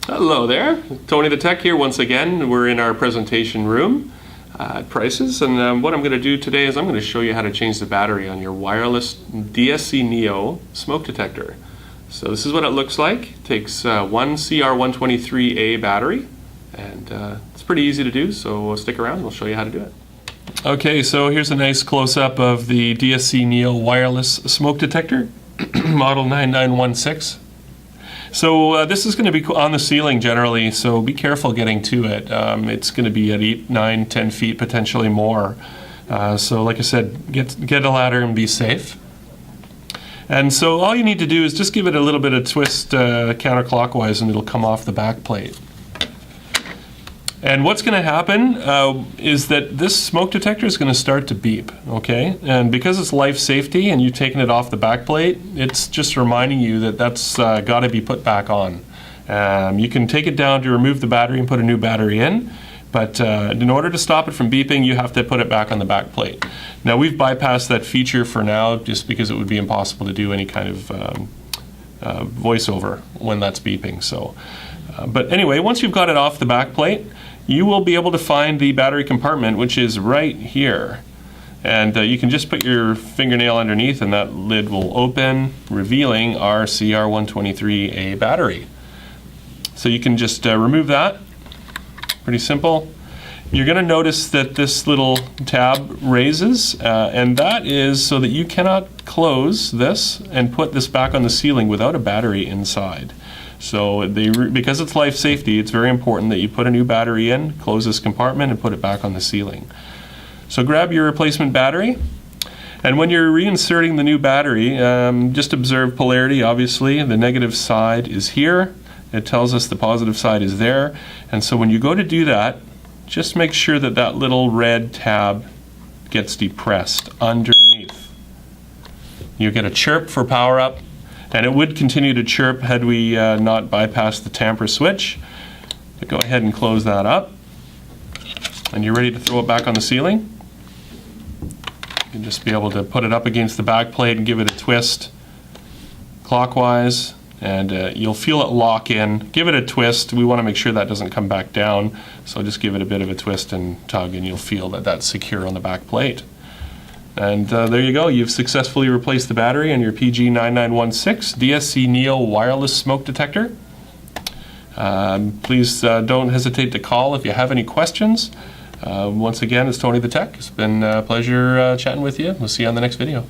Hello there, Tony the Tech here once again. We're in our presentation room at Prices, and what I'm going to do today is I'm going to show you how to change the battery on your wireless DSC Neo smoke detector. So this is what it looks like. It takes one CR123A battery, and it's pretty easy to do, so stick around and we'll show you how to do it. Okay, so here's a nice close-up of the DSC Neo wireless smoke detector, model 9916. So this is going to be on the ceiling generally, so be careful getting to it. It's going to be at 8, 9, 10 feet, potentially more. So like I said, get a ladder and be safe. And so all you need to do is just give it a little bit of twist counterclockwise and it'll come off the back plate. And what's going to happen is that this smoke detector is going to start to beep, okay? And because it's life safety and you've taken it off the back plate, it's just reminding you that that's got to be put back on. You can take it down to remove the battery and put a new battery in, but in order to stop it from beeping, you have to put it back on the back plate. Now, we've bypassed that feature for now just because it would be impossible to do any kind of voiceover when that's beeping. So, but anyway, once you've got it off the back plate, you will be able to find the battery compartment, which is right here. And you can just put your fingernail underneath and that lid will open, revealing our CR123A battery. So you can just remove that. Pretty simple. You're going to notice that this little tab raises, and that is so that you cannot close this and put this back on the ceiling without a battery inside. So because it's life safety, it's very important that you put a new battery in, close this compartment, and put it back on the ceiling. So grab your replacement battery, and when you're reinserting the new battery, just observe polarity. Obviously, the negative side is here. It tells us the positive side is there. And so when you go to do that, just make sure that that little red tab gets depressed underneath. You get a chirp for power up. And it would continue to chirp had we not bypassed the tamper switch. But go ahead and close that up. And you're ready to throw it back on the ceiling. You can just be able to put it up against the back plate and give it a twist clockwise. And you'll feel it lock in. Give it a twist. We want to make sure that doesn't come back down. So just give it a bit of a twist and tug and you'll feel that that's secure on the back plate. And there you go, you've successfully replaced the battery on your PG9916 DSC Neo wireless smoke detector. Please don't hesitate to call if you have any questions. Once again, it's Tony the Tech. It's been a pleasure chatting with you. We'll see you on the next video.